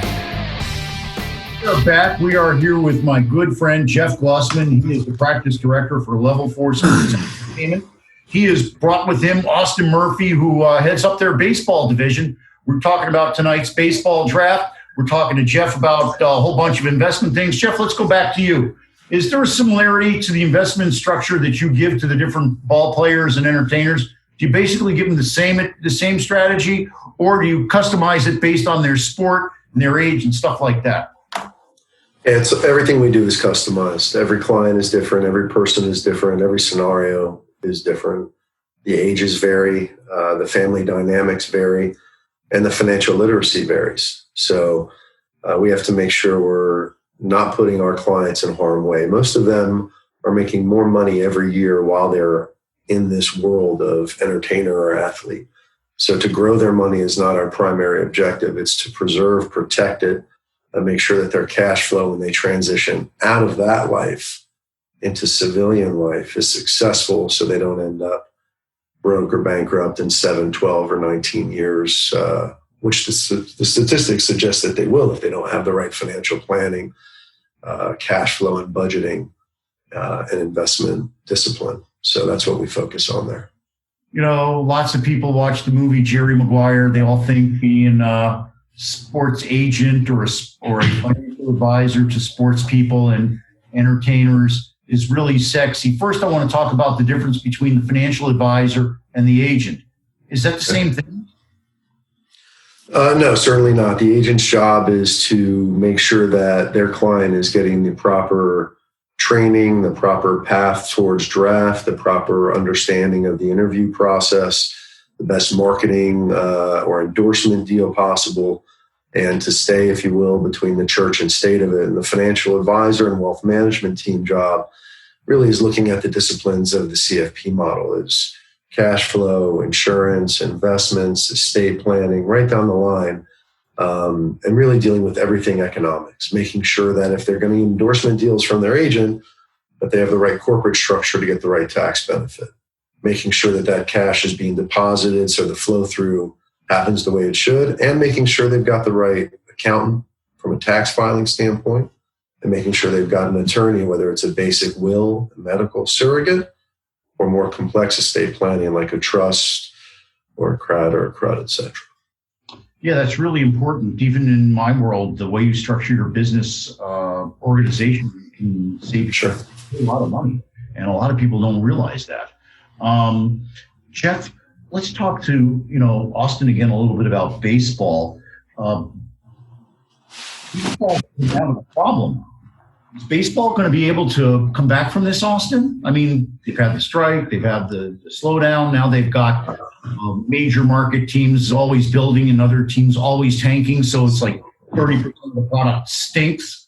We are back. We are here with my good friend, Jeff Glusman. He is the practice director for Level 4 Sports Entertainment. He has brought with him Austin Murphy, who heads up their baseball division. We're talking about tonight's baseball draft. We're talking to Jeff about a whole bunch of investment things. Jeff, let's go back to you. Is there a similarity to the investment structure that you give to the different ball players and entertainers? Do you basically give them the same strategy, or do you customize it based on their sport and their age and stuff like that? It's everything we do is customized. Every client is different. Every person is different. Every scenario is different. The ages vary. The family dynamics vary. And the financial literacy varies. So we have to make sure we're not putting our clients in harm's way. Most of them are making more money every year while they're in this world of entertainer or athlete. So to grow their money is not our primary objective. It's to preserve, protect it, and make sure that their cash flow when they transition out of that life into civilian life is successful, so they don't end up broke or bankrupt in 7, 12, or 19 years, which the statistics suggest that they will if they don't have the right financial planning, cash flow and budgeting, and investment discipline. So that's what we focus on there. You know, lots of people watch the movie Jerry Maguire. They all think being a sports agent or a financial advisor to sports people and entertainers is really sexy. First, I want to talk about the difference between the financial advisor and the agent. Is that the same thing? No, certainly not. The agent's job is to make sure that their client is getting the proper training, the proper path towards draft, the proper understanding of the interview process, the best marketing or endorsement deal possible, and to stay, if you will, between the church and state of it. And the financial advisor and wealth management team job really is looking at the disciplines of the CFP model, is cash flow, insurance, investments, estate planning, right down the line, and really dealing with everything economics, making sure that if they're going to get endorsement deals from their agent, that they have the right corporate structure to get the right tax benefit, making sure that that cash is being deposited so the flow through happens the way it should, and making sure they've got the right accountant from a tax filing standpoint, and making sure they've got an attorney, whether it's a basic will, a medical surrogate, or more complex estate planning like a trust or a CRAD, etc. Yeah, that's really important. Even in my world, the way you structure your business organization can save you a lot of money. And a lot of people don't realize that. Jeff, let's talk to Austin again a little bit about baseball. Baseball is having a problem. Is baseball going to be able to come back from this, Austin? I mean, they've had the strike, they've had the slowdown. Now they've got major market teams always building and other teams always tanking. So it's like 30% of the product stinks.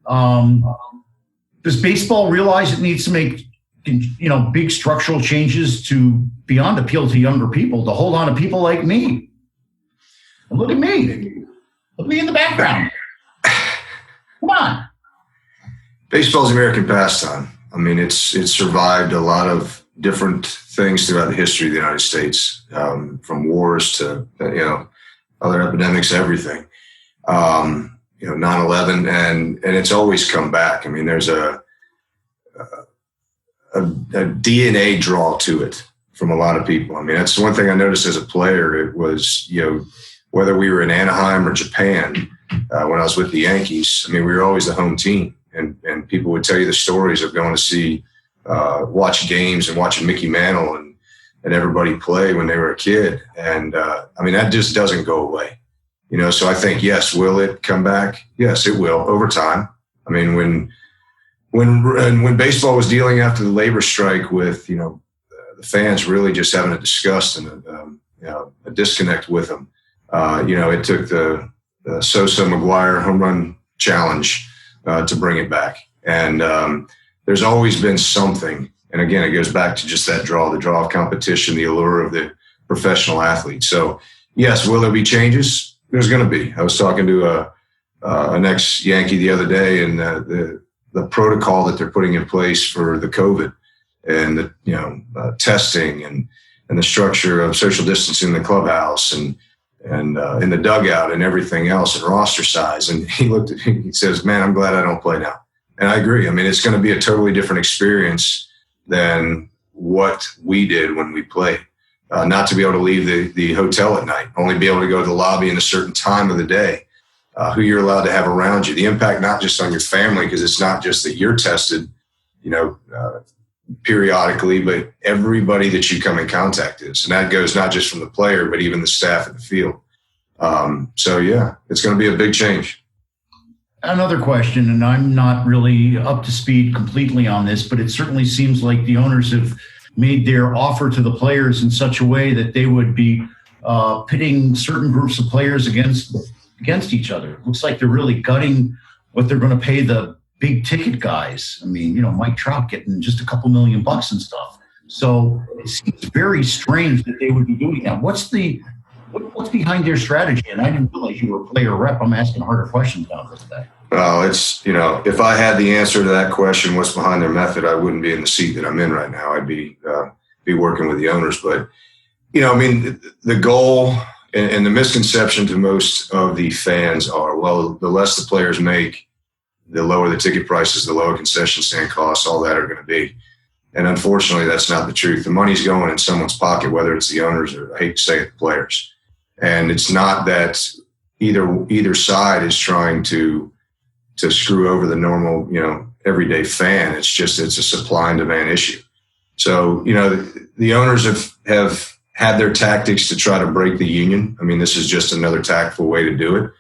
Does baseball realize it needs to make big structural changes to beyond appeal to younger people, to hold on to people like me? And look at me. Look at me in the background. Come on. Baseball's American pastime. I mean, it's survived a lot of different things throughout the history of the United States, from wars to other epidemics, everything. 9/11, and it's always come back. I mean, there's a DNA draw to it from a lot of people. I mean, that's one thing I noticed as a player. It was whether we were in Anaheim or Japan when I was with the Yankees. I mean, we were always the home team. And people would tell you the stories of going to see, watch games and watching Mickey Mantle and everybody play when they were a kid. And I mean, that just doesn't go away. So I think, yes, will it come back? Yes, it will over time. I mean, when baseball was dealing after the labor strike with, the fans really just having a disgust and a disconnect with them, it took the Sosa McGuire home run challenge to bring it back. And there's always been something. And again, it goes back to just the draw of competition, the allure of the professional athlete. So yes, will there be changes? There's going to be. I was talking to an ex-Yankee the other day, and the protocol that they're putting in place for the COVID and the testing and the structure of social distancing in the clubhouse and in the dugout and everything else and roster size. And he looked at me, he says, "Man, I'm glad I don't play now." And I agree. I mean, it's going to be a totally different experience than what we did when we played. Not to be able to leave the hotel at night, only be able to go to the lobby in a certain time of the day, who you're allowed to have around you. The impact not just on your family, because it's not just that you're tested, periodically, but everybody that you come in contact is. And that goes not just from the player, but even the staff at the field. So, yeah, it's going to be a big change. Another question, and I'm not really up to speed completely on this, but it certainly seems like the owners have made their offer to the players in such a way that they would be pitting certain groups of players against each other. It looks like they're really gutting what they're going to pay the big ticket guys. I mean, Mike Trout getting just a couple $1 million and stuff. So it seems very strange that they would be doing that. What's behind their strategy? And I didn't realize you were a player rep. I'm asking harder questions now for today. Well, it's, if I had the answer to that question, what's behind their method, I wouldn't be in the seat that I'm in right now. I'd be working with the owners. But, the goal and the misconception to most of the fans are, well, the less the players make, the lower the ticket prices, the lower concession stand costs, all that are going to be. And unfortunately, that's not the truth. The money's going in someone's pocket, whether it's the owners or, I hate to say it, the players. And it's not that either side is trying to screw over the normal, everyday fan. It's a supply and demand issue. So, the owners have had their tactics to try to break the union. I mean, this is just another tactful way to do it.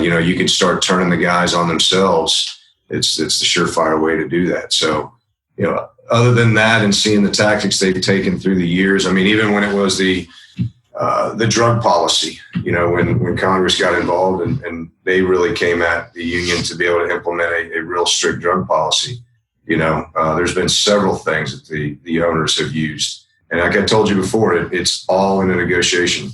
You can start turning the guys on themselves. It's the surefire way to do that. So, other than that and seeing the tactics they've taken through the years, I mean, even when it was the drug policy, when Congress got involved and they really came at the union to be able to implement a real strict drug policy. There's been several things that the owners have used. And like I told you before, it's all in a negotiation.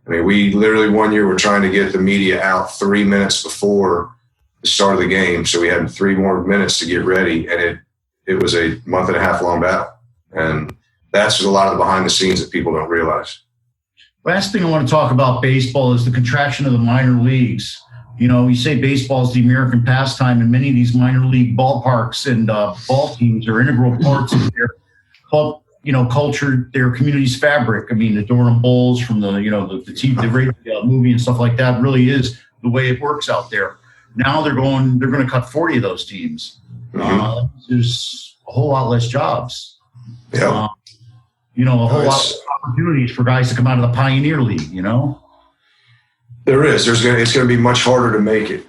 I mean, we literally one year were trying to get the media out 3 minutes before the start of the game. So we had 3 more minutes to get ready. And it was a month and a half long battle. And that's a lot of the behind the scenes that people don't realize. Last thing I want to talk about baseball is the contraction of the minor leagues. You say baseball is the American pastime, and many of these minor league ballparks and ball teams are integral parts of their club, culture, their community's fabric. I mean, the Durham Bulls from the TV, the movie and stuff like that really is the way it works out there. Now they're going to cut 40 of those teams. Mm-hmm. There's a whole lot less jobs. Yeah. A whole lot of opportunities for guys to come out of the Pioneer League, There is. It's going to be much harder to make it.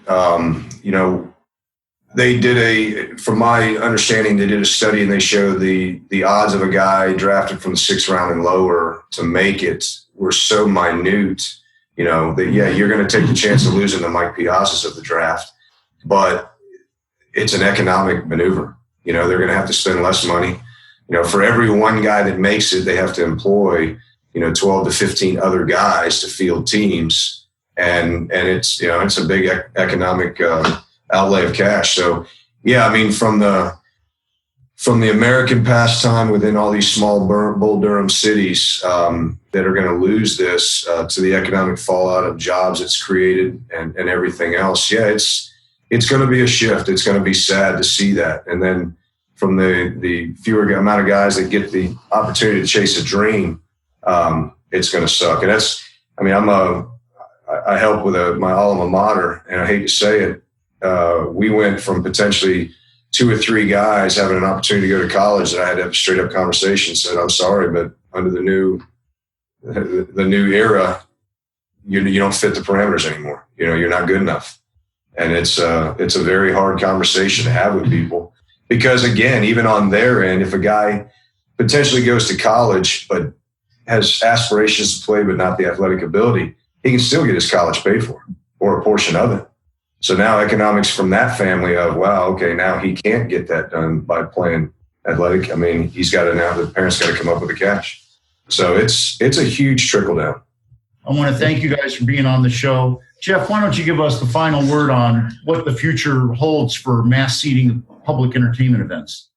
They did from my understanding, they did a study and they showed the odds of a guy drafted from the 6th round and lower to make it were so minute, that, you're going to take the chance of losing the Mike Piazzas of the draft, but it's an economic maneuver. They're going to have to spend less money. For every one guy that makes it, they have to employ, 12 to 15 other guys to field teams. And it's, it's a big economic outlay of cash. So, from the American pastime within all these small Bull Durham cities that are going to lose this to the economic fallout of jobs it's created and everything else. Yeah, it's going to be a shift. It's going to be sad to see that. And then from the fewer amount of guys that get the opportunity to chase a dream, it's going to suck. And I help with my alma mater, and I hate to say it, we went from potentially 2 or 3 guys having an opportunity to go to college that I had to have a straight up conversation, said, I'm sorry, but under the new era, you don't fit the parameters anymore. You're not good enough. And it's a very hard conversation to have with people, because again, even on their end, if a guy potentially goes to college but has aspirations to play but not the athletic ability, he can still get his college paid for, or a portion of it. So now economics from that family of, wow, okay, now he can't get that done by playing athletic. I mean, the parents got to come up with the cash. So it's a huge trickle down. I want to thank you guys for being on the show. Jeff, why don't you give us the final word on what the future holds for mass seating public entertainment events?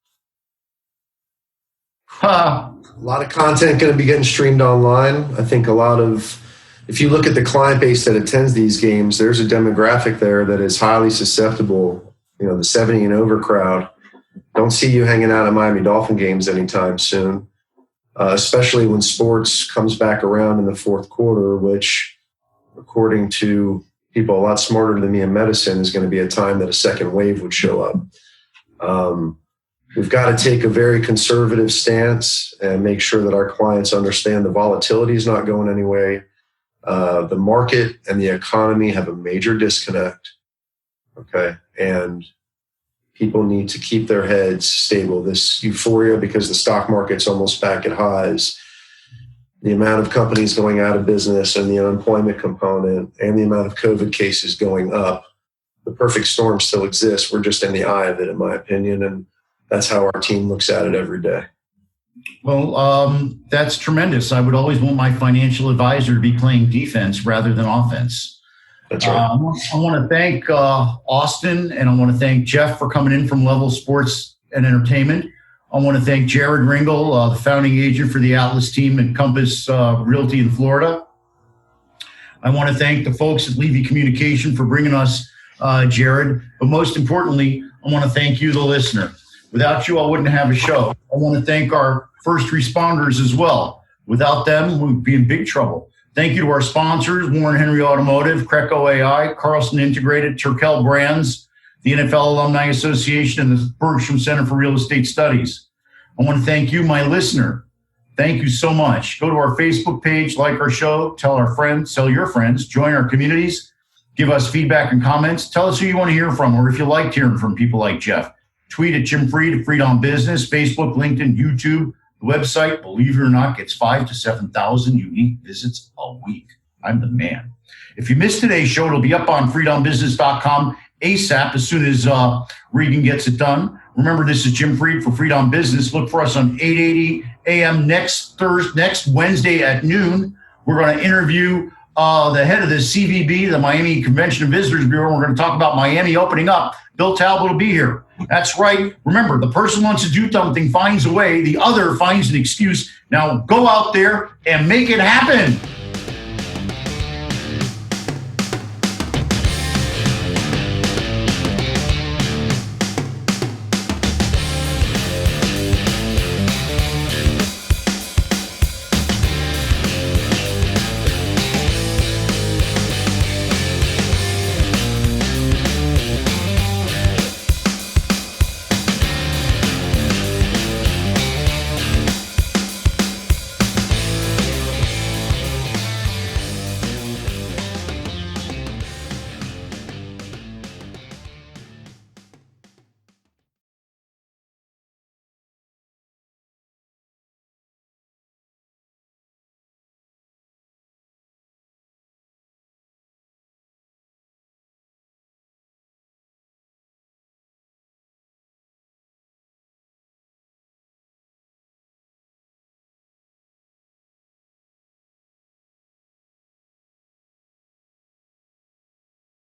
A lot of content going to be getting streamed online. I think if you look at the client base that attends these games, there's a demographic there that is highly susceptible. The 70 and over crowd. Don't see you hanging out at Miami Dolphin games anytime soon, especially when sports comes back around in the fourth quarter, which, according to people a lot smarter than me in medicine, is going to be a time that a second wave would show up. We've got to take a very conservative stance and make sure that our clients understand the volatility is not going anywhere. The market and the economy have a major disconnect. Okay. And people need to keep their heads stable. This euphoria because the stock market's almost back at highs, the amount of companies going out of business and the unemployment component and the amount of COVID cases going up, the perfect storm still exists. We're just in the eye of it, in my opinion. And that's how our team looks at it every day. Well, that's tremendous. I would always want my financial advisor to be playing defense rather than offense. That's right. I want to thank Austin, and I want to thank Jeff for coming in from Level Sports and Entertainment. I want to thank Jared Ringel, the founding agent for the Atlas team and Compass Realty in Florida. I want to thank the folks at Levy Communication for bringing us Jared. But most importantly, I want to thank you, the listener. Without you, I wouldn't have a show. I want to thank our first responders as well. Without them, we'd be in big trouble. Thank you to our sponsors, Warren Henry Automotive, Creco AI, Carlson Integrated, Turkel Brands, the NFL Alumni Association, and the Bergstrom Center for Real Estate Studies. I want to thank you, my listener. Thank you so much. Go to our Facebook page, like our show, tell our friends, tell your friends, join our communities, give us feedback and comments. Tell us who you want to hear from, or if you liked hearing from people like Jeff. Tweet at Jim Freed at Freed on Business, Facebook, LinkedIn, YouTube. The website, believe it or not, gets 5,000 to 7,000 unique visits a week. I'm the man. If you missed today's show, it'll be up on freedombusiness.com ASAP as soon as Regan gets it done. Remember, this is Jim Freed for Freed on Business. Look for us on 8:80 a.m. next Wednesday at noon. We're going to interview the head of the CVB, the Miami Convention and Visitors Bureau. We're going to talk about Miami opening up. Bill Talbot will be here. That's right. Remember, the person wants to do something, finds a way. The other finds an excuse. Now go out there and make it happen.